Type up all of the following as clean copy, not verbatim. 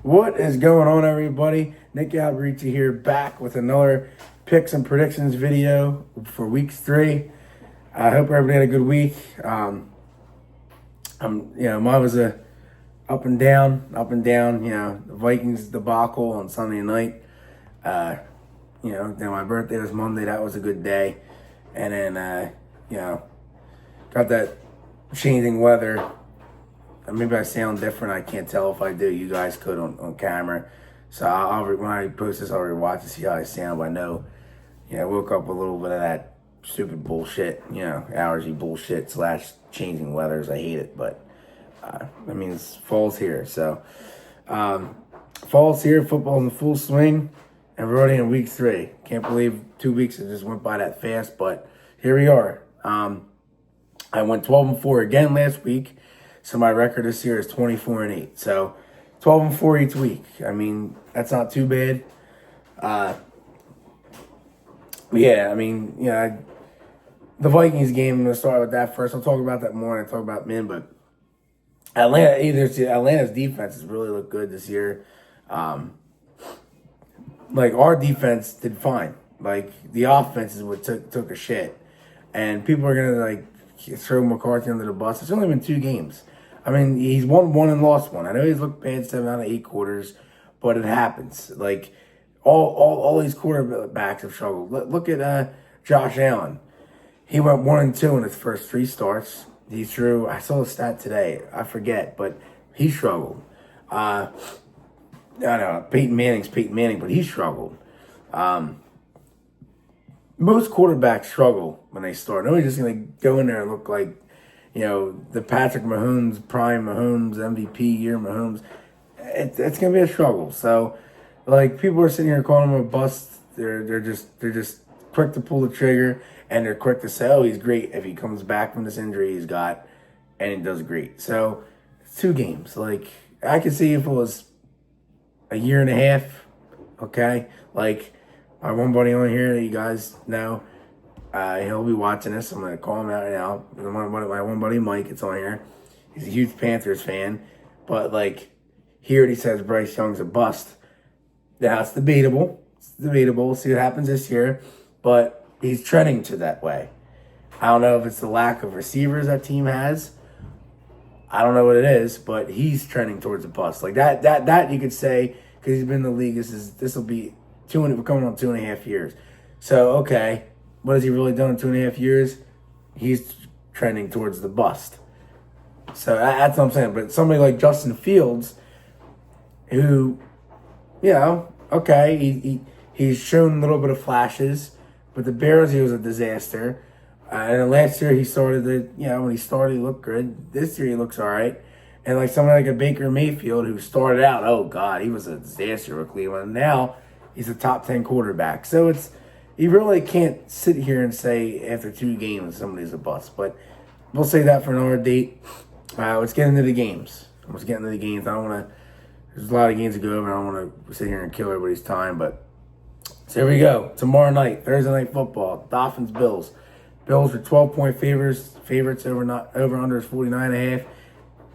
What is going on, everybody? Nick Alberici here, back with another picks and predictions video for week 3. I hope everybody had a good week. Mine was a up and down. The Vikings debacle on Sunday night. Then my birthday was Monday. That was a good day, and then got that changing weather. Maybe I sound different. I can't tell if I do. You guys could on camera. So when I post this, I'll rewatch to see how I sound. But I know, I woke up with a little bit of that stupid bullshit, allergy bullshit / changing weathers. I hate it, but fall's here. So fall's here. Football's in full swing, and we're already in week 3. Can't believe 2 weeks just went by that fast, but here we are. I went 12-4 again last week. So my record this year is 24-8. So 12-4 each week. That's not too bad. The Vikings game, I'm going to start with that first. I'll talk about that more and I'll talk about men, but Atlanta's defense has really looked good this year. Our defense did fine. The offense is what took a shit. And people are going to throw McCarthy under the bus. It's only been 2 games. He's won 1 and lost 1. I know he's looked bad 7 out of 8 quarters, but it happens. All these quarterbacks have struggled. Look at Josh Allen. He went 1-2 in his first 3 starts. He threw. I saw a stat today. I forget, but he struggled. I know Peyton Manning, but he struggled. Most quarterbacks struggle when they start. Nobody's just going to go in there and look like, the Patrick Mahomes, prime Mahomes, MVP year Mahomes. It's going to be a struggle. So, people are sitting here calling him a bust. They're just quick to pull the trigger, and they're quick to say, oh, he's great if he comes back from this injury he's got, and he does great. So, it's 2 games. I could see if it was a year and a half, okay? My one buddy on here that you guys know, he'll be watching this. I'm going to call him out right now. My one buddy, Mike, it's on here. He's a huge Panthers fan. But, he already says Bryce Young's a bust. Now, it's debatable. We'll see what happens this year. But he's trending to that way. I don't know if it's the lack of receivers that team has. I don't know what it is, but he's trending towards a bust. That you could say, because he's been in the league, this will be we're coming on 2.5 years. So, okay, what has he really done in 2.5 years? He's trending towards the bust. So that's what I'm saying. But somebody like Justin Fields, who, okay, he's shown a little bit of flashes, but the Bears, he was a disaster. And then last year he started when he started, he looked good. This year he looks all right. And somebody like a Baker Mayfield, who started out, oh God, he was a disaster with Cleveland. Now he's a top 10 quarterback. So you really can't sit here and say after 2 games somebody's a bust. But we'll say that for another date. Let's get into the games. I don't want to. There's a lot of games to go over. I don't want to sit here and kill everybody's time. But so here we go. Tomorrow night, Thursday night football. Dolphins, Bills. Bills are 12-point favorites over under is 49.5.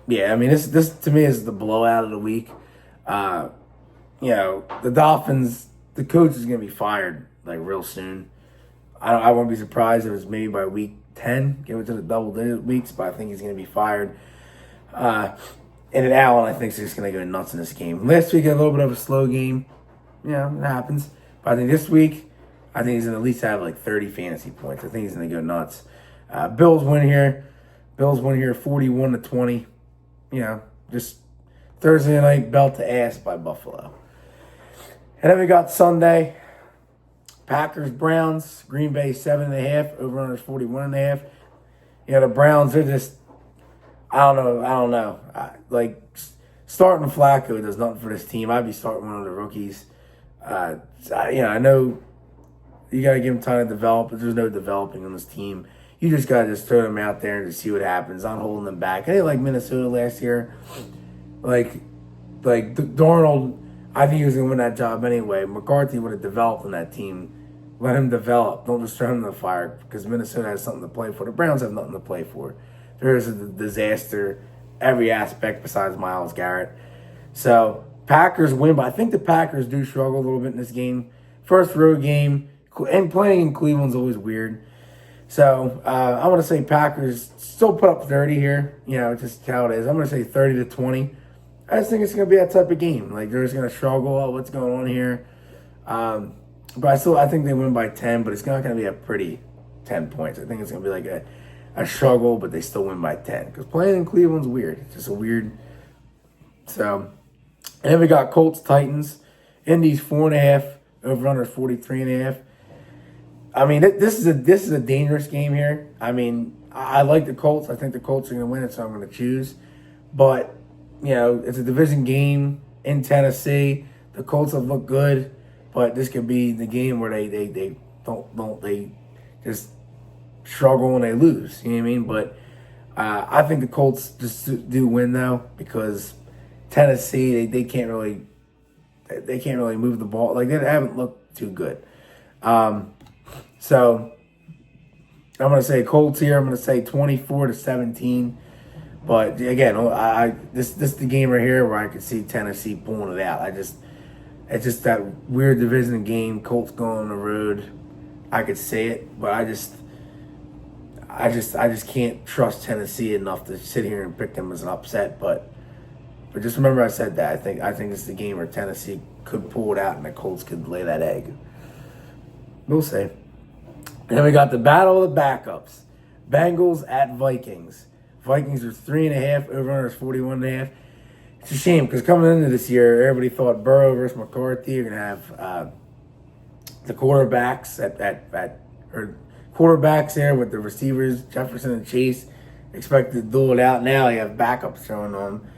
Yeah, this to me is the blowout of the week. The Dolphins, the coach is going to be fired real soon. I won't be surprised if it was maybe by week 10, give it to the double-digit weeks, but I think he's going to be fired. And then Allen, I think, is just going to go nuts in this game. Last week, a little bit of a slow game. It happens. But I think this week, he's going to at least have 30 fantasy points. I think he's going to go nuts. Bills win here. 41-20. Just Thursday night, belt to ass by Buffalo. And then we got Sunday, Packers, Browns, Green Bay 7.5, over under 41.5. The Browns are just, I don't know. Starting Flacco does nothing for this team. I'd be starting one of the rookies. I know you got to give him time to develop, but there's no developing on this team. You just got to throw them out there and just see what happens. Not holding them back. I think Minnesota last year, Darnold, I think he was going to win that job anyway. McCarthy would have developed on that team. Let him develop. Don't just throw him in the fire because Minnesota has something to play for. The Browns have nothing to play for. There is a disaster every aspect besides Myles Garrett. So Packers win, but I think the Packers do struggle a little bit in this game. First road game, and playing in Cleveland's always weird. So I'm going to say Packers still put up 30 here. You know, just how it is. I'm going to say 30-20. I just think it's going to be that type of game. Like, they're just going to struggle. Oh, what's going on here? But I think they win by 10, but it's not going to be a pretty 10 points. I think it's going to be like a struggle, but they still win by 10. Because playing in Cleveland's weird. It's just a weird. So, and then we got Colts, Titans. Indy's 4.5. Over-under 43.5. I mean, this is a dangerous game here. I mean, I like the Colts. I think the Colts are going to win it, so I'm going to choose. But, you know, it's a division game in Tennessee. The Colts have looked good, but this could be the game where they just struggle and they lose. You know what I mean? But I think the Colts just do win though, because Tennessee they can't really move the ball. Like, they haven't looked too good. So I'm going to say Colts here. I'm going to say 24-17. But again, this is the game right here where I could see Tennessee pulling it out. It's just that weird division game. Colts going on the road. I could say it, but I just can't trust Tennessee enough to sit here and pick them as an upset. But just remember I said that. I think it's the game where Tennessee could pull it out and the Colts could lay that egg. We'll see. And then we got the battle of the backups. Bengals at Vikings. Vikings are 3.5. Over-under is 41.5. It's a shame because coming into this year, everybody thought Burrow versus McCarthy. You're going to have the quarterbacks or quarterbacks there with the receivers, Jefferson and Chase, expected to duel it out. Now you have backups showing on.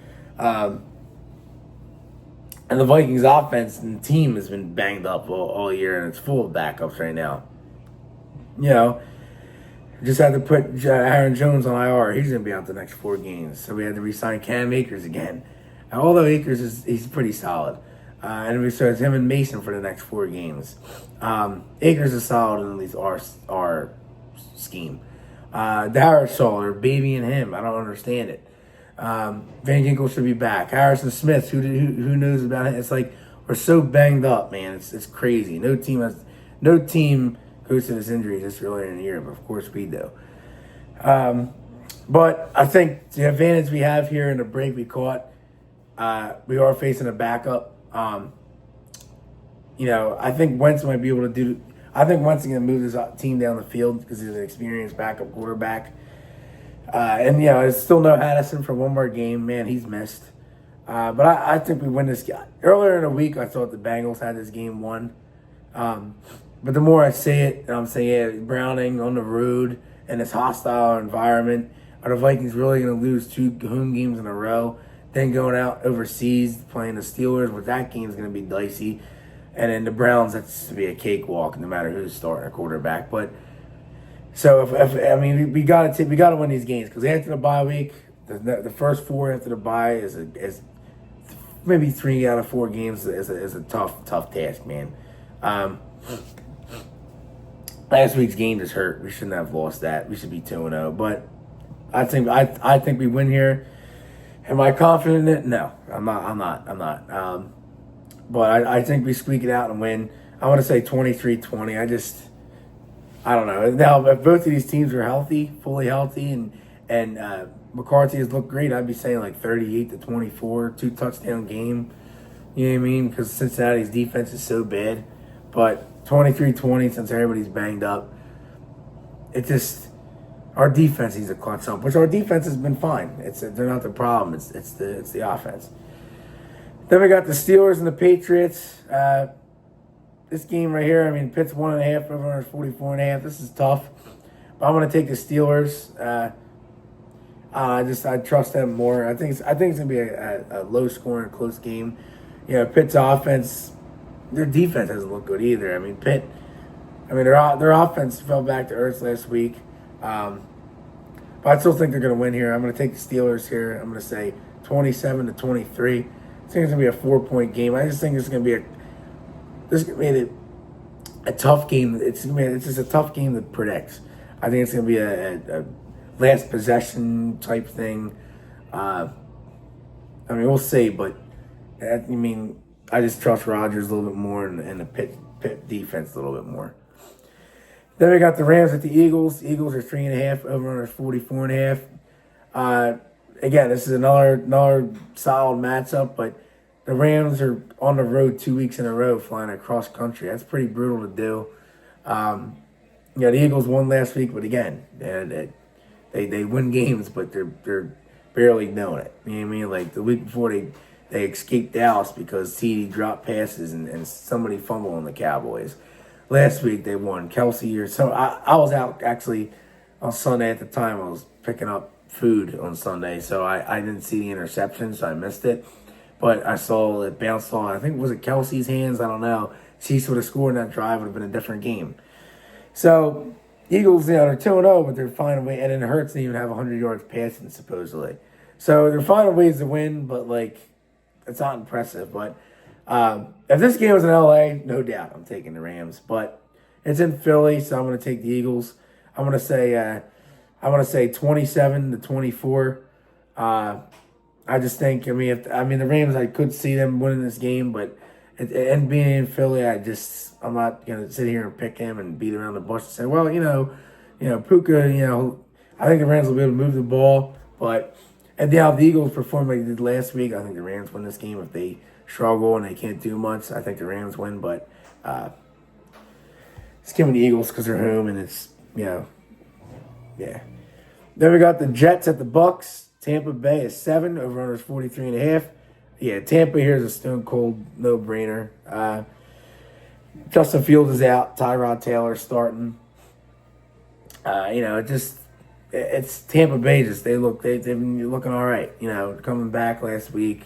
And the Vikings offense and team has been banged up all year, and it's full of backups right now. You know, just had to put Aaron Jones on IR. He's going to be out the next 4 games. So we had to re-sign Cam Akers again. And although Akers he's pretty solid. And we started him and Mason for the next 4 games. Akers is solid in at least our scheme. Darius Saul, baby and him. I don't understand it. Van Ginkel should be back. Harrison Smith, who knows about it? It's like we're so banged up, man. It's crazy. No team goes to this injury this earlier in the year, but of course we do. But I think the advantage we have here in the break we caught, we are facing a backup. You know, I think Wentz might be able to do. I think Wentz is going to move this team down the field because he's an experienced backup quarterback. And, you know, there's still no Addison for one more game. Man, he's missed. But I think we win this game. Earlier in the week, I thought the Bengals had this game won. But the more I say it, I'm saying, yeah, Browning on the road in this hostile environment. Are the Vikings really going to lose 2 home games in a row? Then going out overseas, playing the Steelers, where that game's going to be dicey. And then the Browns, that's to be a cakewalk, no matter who's starting a quarterback. But so I mean, we got to win these games because after the bye week, the first 4 after the bye is maybe 3 out of 4 games is a tough task, man. Last week's game just hurt. We shouldn't have lost that. We should be 2-0. But I think we win here. Am I confident in it? No, I'm not. But I think we squeak it out and win. I want to say 23-20. I don't know. Now, if both of these teams are healthy, fully healthy, and McCarthy has looked great, I'd be saying like 38-24, 2-touchdown game. You know what I mean? Because Cincinnati's defense is so bad. But 23-20, since everybody's banged up, our defense needs to clutch up, which our defense has been fine. They're not the problem. It's the offense. Then we got the Steelers and the Patriots. This game right here, I mean, Pitt's 1.5, over 44.5. This is tough. But I'm going to take the Steelers. I trust them more. I think it's going to be a low-scoring, close game. You know, Pitt's offense, their defense hasn't looked good either. I mean, Pitt, their offense fell back to earth last week. But I still think they're going to win here. I'm going to take the Steelers here. I'm going to say 27-23. I think it's going to be a 4-point game. I just think it's going to be a tough game. It's just a tough game to predict. I think it's going to be a last possession type thing. We'll see, but I just trust Rodgers a little bit more and the Pitt defense a little bit more. Then we got the Rams at the Eagles. Eagles are 3.5. Over under 44.5. Again, this is another solid matchup, but the Rams are on the road 2 weeks in a row flying across country. That's pretty brutal to do. The Eagles won last week, but again, they win games, but they're barely doing it. You know what I mean? Like the week before they escaped Dallas because TD dropped passes and somebody fumbled on the Cowboys. Last week they won. Kelsey or so. I was out actually on Sunday at the time. I was picking up food on Sunday, so I didn't see the interception, so I missed it. But I saw it bounced on. I think was it Kelsey's hands. I don't know. Chiefs would have scored in that drive. Would have been a different game. So Eagles, they're 2-0, but they're finding a way. And then Hurts didn't even have 100 yards passing supposedly. So they're finding ways to win, but it's not impressive. But if this game was in LA, no doubt I'm taking the Rams. But it's in Philly, so I'm going to take the Eagles. I'm going to say 27-24. I just think the Rams, I could see them winning this game, but and being in Philly, I'm not going to sit here and pick him and beat around the bush and say, well, Puka, I think the Rams will be able to move the ball, but and if the Eagles perform like they did last week, I think the Rams win this game. If they struggle and they can't do much, I think the Rams win, but it's giving the Eagles because they're home and it's, yeah. Then we got the Jets at the Bucks. Tampa Bay is 7. Over under is 43.5. Yeah, Tampa here is a stone cold no-brainer. Justin Fields is out. Tyrod Taylor starting. It's Tampa Bay. They've been looking all right. Coming back last week,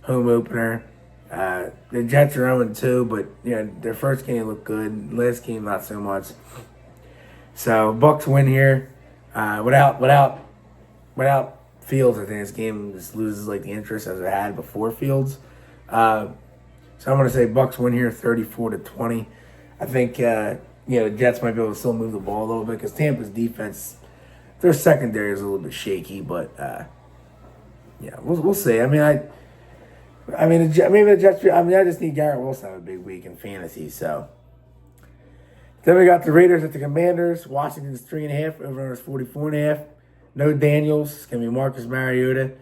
home opener. The Jets are 0-2, but their first game looked good. Last game not so much. So Bucks win here. Without Fields, I think this game just loses the interest as it had before Fields. So I'm going to say Bucks win here 34-20. I think the Jets might be able to still move the ball a little bit because Tampa's defense, their secondary is a little bit shaky, but we'll see. The Jets. I just need Garrett Wilson to have a big week in fantasy. So then we got the Raiders at the Commanders. Washington's 3.5. Over under is 44.5. No Daniels. It's going to be Marcus Mariota.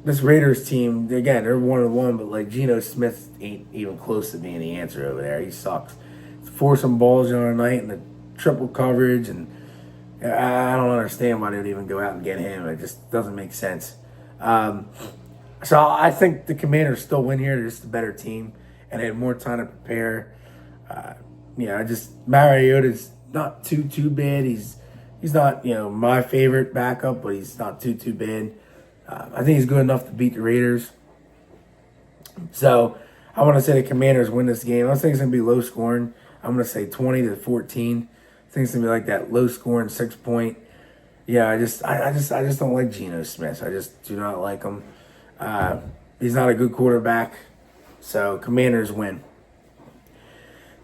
This Raiders team, again, they're 1-1, but Geno Smith ain't even close to being the answer over there. He sucks. Force some balls the other night and the triple coverage, and I don't understand why they would even go out and get him. It just doesn't make sense. So I think the Commanders still win here. They're just a better team, and they had more time to prepare. Mariota's not too bad. He's not my favorite backup, but he's not too bad. I think he's good enough to beat the Raiders. So I want to say the Commanders win this game. I think it's going to be low scoring. I'm going to say 20-14. I think it's going to be like that low scoring 6-point. Yeah, I just don't like Geno Smith. I just do not like him. He's not a good quarterback. So Commanders win.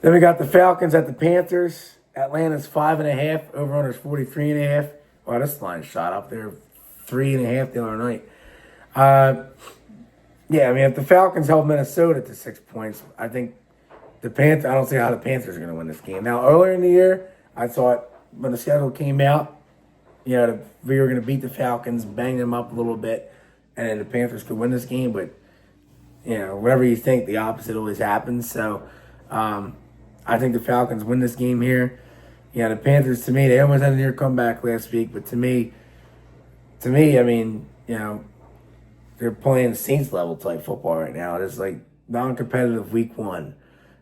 Then we got the Falcons at the Panthers. Atlanta's 5.5. Over under is 43.5. Wow, this line shot up there. 3.5 the other night. If the Falcons held Minnesota to 6 points, I think I don't see how the Panthers are going to win this game. Now, earlier in the year, I thought when the schedule came out, we were going to beat the Falcons, bang them up a little bit, and then the Panthers could win this game. But, whatever you think, the opposite always happens. So, I think the Falcons win this game here. The Panthers, to me, they almost had a near comeback last week, but to me, they're playing Saints level type football right now. It's non-competitive week 1.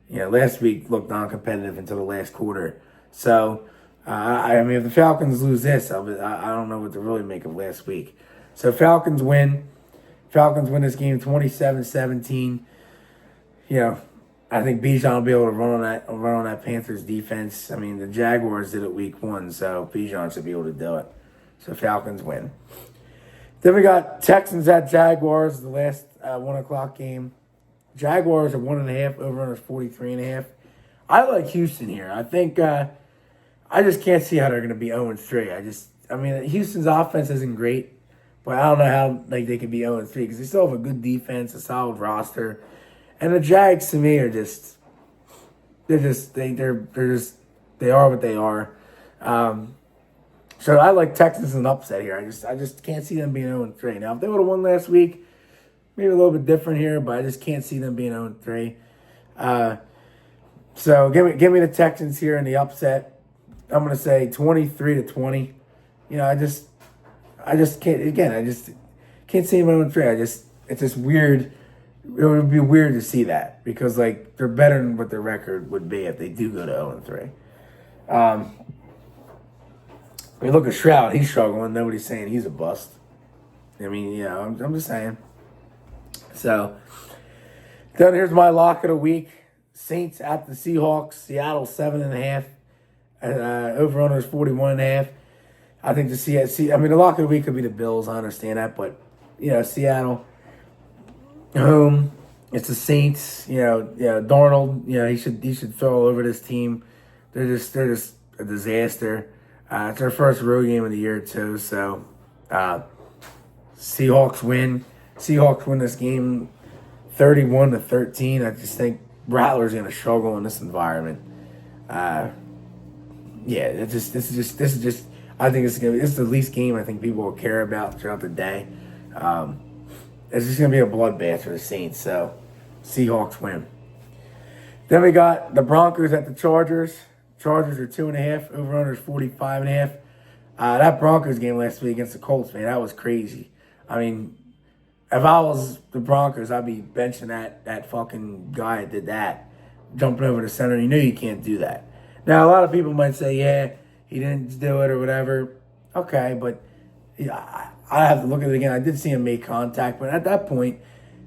Last week looked non-competitive until the last quarter. So, if the Falcons lose this, I don't know what to really make of last week. So Falcons win. Falcons win this game 27-17. I think Bijan will be able to run on that Panthers defense. The Jaguars did it week 1, so Bijan should be able to do it. So Falcons win. Then we got Texans at Jaguars, the last 1 o'clock game. Jaguars are 1.5. Over under is 43.5. I like Houston here. I think I just can't see how they're going to be 0-3. Houston's offense isn't great, But I don't know how like they could be 0-3 because they still have a good defense, a solid roster, and the Jags to me are just they are what they are. So I like Texas an upset here. I just can't see them being 0-3. Now if they would have won last week, maybe a little bit different here, but I just can't see them being 0-3. So give me the Texans here in the upset. I'm gonna say 23-20. You know, I just can't. Again, I just can't see them 0-3. It's just weird. It would be weird to see that because like they're better than what their record would be if they do go to 0-3. I mean, look at Stroud. He's struggling. Nobody's saying he's a bust. I mean, yeah, I'm just saying. So then here's my lock of the week: Saints at the Seahawks. Seattle 7.5. Over under is 41.5. I think the lock of the week could be the Bills. I understand that, but you know, Seattle home. It's the Saints. You know, Darnold. You know, he should throw all over this team. They're just a disaster. It's their first road game of the year too. So, Seahawks win. Seahawks win this game, 31-13. I just think Rattler's gonna struggle in this environment. Yeah, this is just. I think this is the least game I think people will care about throughout the day. It's just gonna be a bloodbath for the Saints. So, Seahawks win. Then we got the Broncos at the Chargers. Chargers are 2.5. Over under is 45.5. That Broncos game last week against the Colts, man, that was crazy. I mean, if I was the Broncos, I'd be benching that fucking guy that did that, jumping over the center. You know you can't do that. Now, a lot of people might say, yeah, he didn't do it or whatever. Okay, but yeah, I have to look at it again. I did see him make contact, but at that point,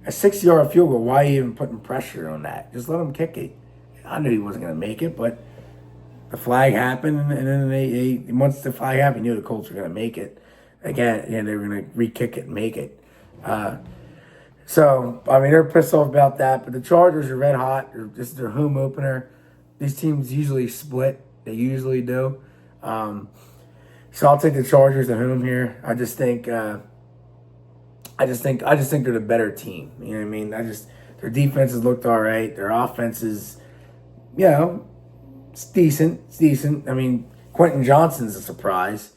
a 6-yard field goal, why are you even putting pressure on that? Just let him kick it. I knew he wasn't going to make it, but the flag happened, and then once the flag happened, you knew the Colts were going to make it. Again, they were going to re-kick it and make it. So, I mean, they're pissed off about that, but the Chargers are red hot. This is their home opener. These teams usually split. They usually do. So I'll take the Chargers at home here. I just think they're the better team. You know what I mean? Their defenses looked all right. Their offense is, it's decent. It's decent. I mean, Quentin Johnston's a surprise.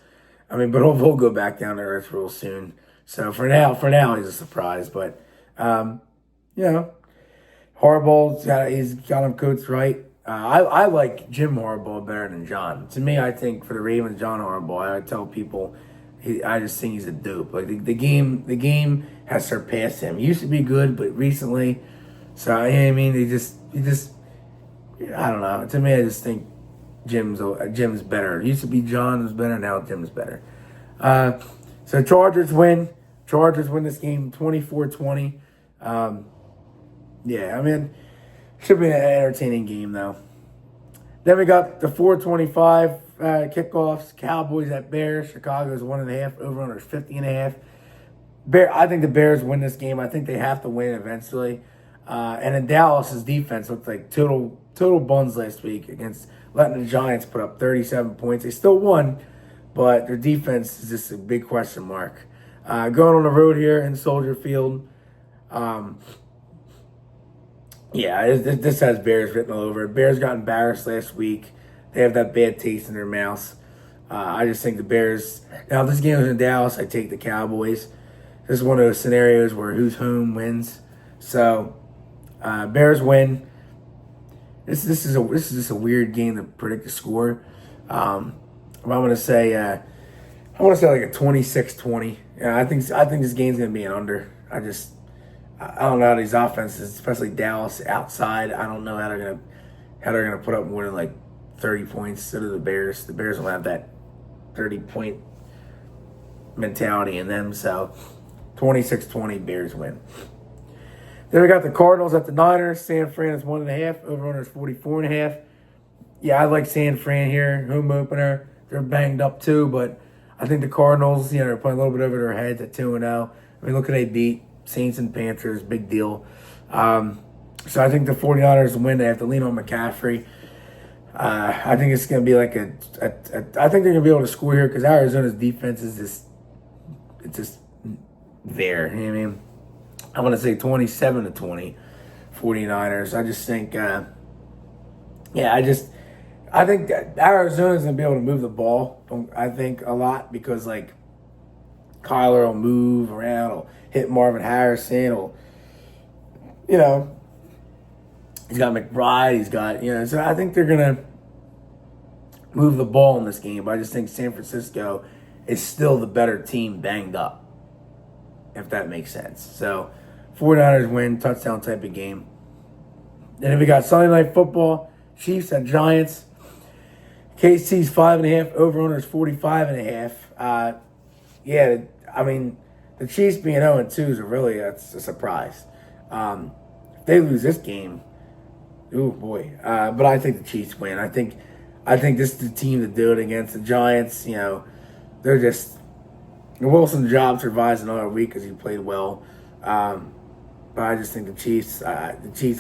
I mean, but he'll go back down to earth real soon. So for now, he's a surprise. But Harbaugh's got him coached right. I like Jim Harbaugh better than John. To me, I think for the Ravens, John Harbaugh. I tell people, I just think he's a dupe. Like the game has surpassed him. He used to be good, but recently, so I mean, he just I don't know. To me, I just think Jim's better. It used to be John was better. Now Jim's better. So Chargers win. Chargers win this game 24-20. Yeah, I mean, should be an entertaining game, though. Then we got the 4:25 kickoffs. Cowboys at Bears. Chicago's 1.5. Over under is 50.5. I think the Bears win this game. I think they have to win eventually. And then Dallas's defense looked like total buns last week against letting the Giants put up 37 points. They still won, but their defense is just a big question mark. Going on the road here in Soldier Field. This has Bears written all over it. Bears got embarrassed last week. They have that bad taste in their mouths. I just think the Bears. Now, if this game was in Dallas, I take the Cowboys. This is one of those scenarios where who's home wins. So, Bears win. This is just a weird game to predict the score. I'm gonna say like a 26-20. Yeah, I think this game's gonna be an under. I don't know how these offenses, especially Dallas outside. I don't know how they're gonna put up more than like 30 points instead of the Bears. The Bears will have that 30-point mentality in them. So 26-20, Bears win. Then we got the Cardinals at the Niners. San Fran is 1.5. Over under is 44.5. Yeah, I like San Fran here. Home opener. They're banged up too, but I think the Cardinals, they're playing a little bit over their heads at 2-0. I mean, look at they beat Saints and Panthers, big deal. So I think the 49ers win. They have to lean on McCaffrey. I think it's going to be like I think they're going to be able to score here because Arizona's defense is just there. You know what I mean? I'm going to say 27-20, 49ers. I just think, I think that Arizona's going to be able to move the ball, I think, a lot because, like, Kyler will move around, will hit Marvin Harrison, will, you know, he's got McBride, he's got, so I think they're going to move the ball in this game, but I just think San Francisco is still the better team banged up, if that makes sense. So, 49ers win, touchdown type of game. Then we got Sunday Night Football, Chiefs at Giants. KC's 5.5, over-under is 45.5. Yeah, I mean, the Chiefs being 0-2 is that's a surprise. If they lose this game, oh boy. But I think the Chiefs win. I think this is the team to do it against the Giants. They're just Wilson job survives another week because he played well. But I just think the Chiefs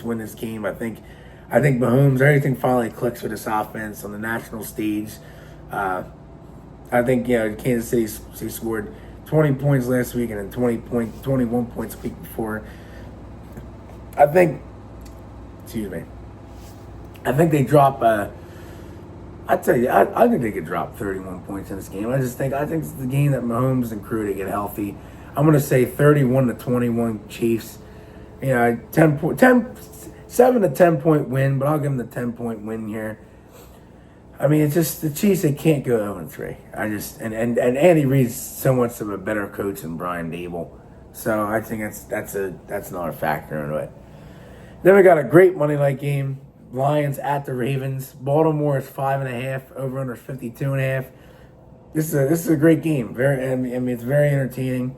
win this game. I think Mahomes, everything finally clicks with this offense on the national stage. I think Kansas City scored 20 points last week and then 21 points the week before. I think they drop. I tell you, I think they could drop 31 points in this game. I think it's the game that Mahomes and crew to get healthy. I'm going to say 31-21 Chiefs. 7 to 10 point win, but I'll give them the 10-point win here. I mean, it's just the Chiefs. They can't go 0-3. And Andy Reid's so much of a better coach than Brian Dable, so I think that's another factor into it. Then we got a great Monday night game: Lions at the Ravens. Baltimore is 5.5, over under 52.5. This is a great game. It's very entertaining.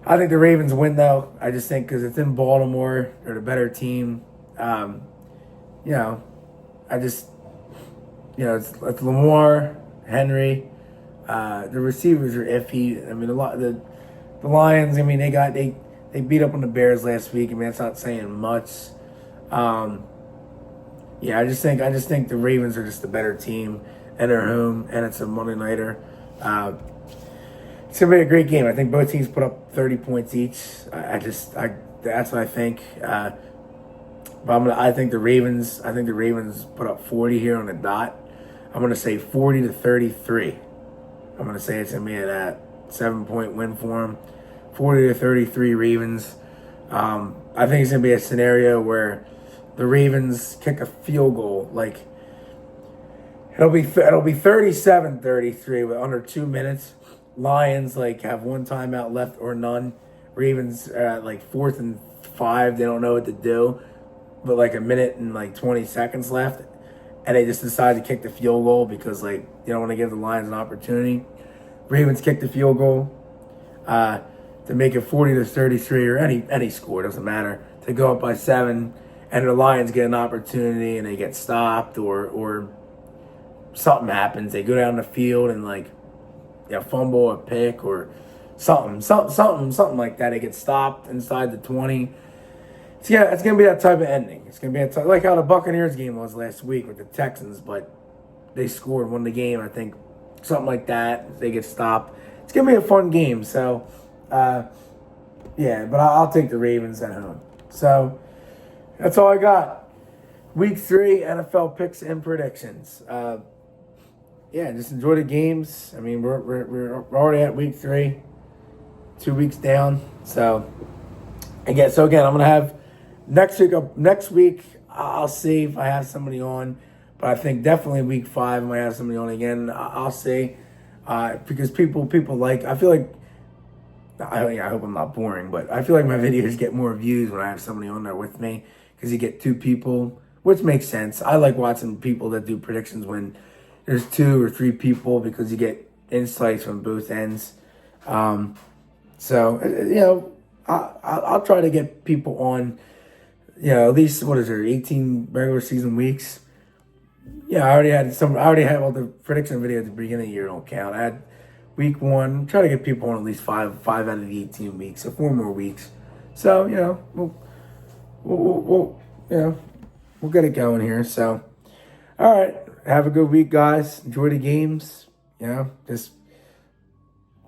I think the Ravens win though. I just think because it's in Baltimore, they're the better team. It's Lamar, Henry. The receivers are iffy. I mean, the Lions. I mean, they beat up on the Bears last week. I mean, that's not saying much. I just think the Ravens are just the better team, and they're home, and it's a Monday nighter. It's gonna be a great game. I think both teams put up 30 points each. That's what I think. But I think the Ravens put up 40 here on the dot. I'm gonna say 40-33. I'm gonna say it's gonna be a 7-point win for them. 40-33 Ravens. I think it's gonna be a scenario where the Ravens kick a field goal. Like it'll be 37-33 with under 2 minutes. Lions have one timeout left or none. Ravens are at 4th and 5. They don't know what to do, but a minute and 20 seconds left, and they just decide to kick the field goal because they don't want to give the Lions an opportunity. Ravens kick the field goal to make it 40-33 or any score, doesn't matter, to go up by 7, and the Lions get an opportunity and they get stopped or something happens. They go down the field and fumble a pick or something like that. They get stopped inside the 20. So it's gonna be that type of ending. It's gonna be like how the Buccaneers game was last week with the Texans, but they scored, won the game. I think something like that. They get stopped. It's gonna be a fun game. So, but I'll take the Ravens at home. So that's all I got. Week 3 NFL picks and predictions. Just enjoy the games. I mean, we're already at week 3, 2 weeks down. So again, I'm gonna have next week. I'll see if I have somebody on, but I think definitely week 5 I might have somebody on again. I'll see because people I feel like I hope I'm not boring, but I feel like my videos get more views when I have somebody on there with me because you get 2 people, which makes sense. I like watching people that do predictions when there's 2 or 3 people because you get insights from both ends. I'll try to get people on, at least, 18 regular season weeks. I already had all the prediction videos at the beginning of the year don't count. I had week 1, try to get people on at least 5 out of the 18 weeks, so 4 more weeks. So, we'll get it going here. So, all right. Have a good week, guys. Enjoy the games. Just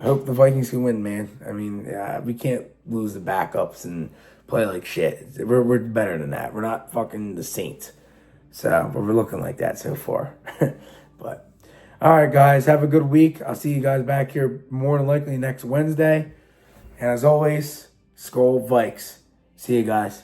I hope the Vikings can win, man. I mean, we can't lose the backups and play like shit. We're better than that. We're not fucking the Saints. So, but we're looking like that so far. But, all right, guys, have a good week. I'll see you guys back here more than likely next Wednesday. And as always, Skol Vikes. See you guys.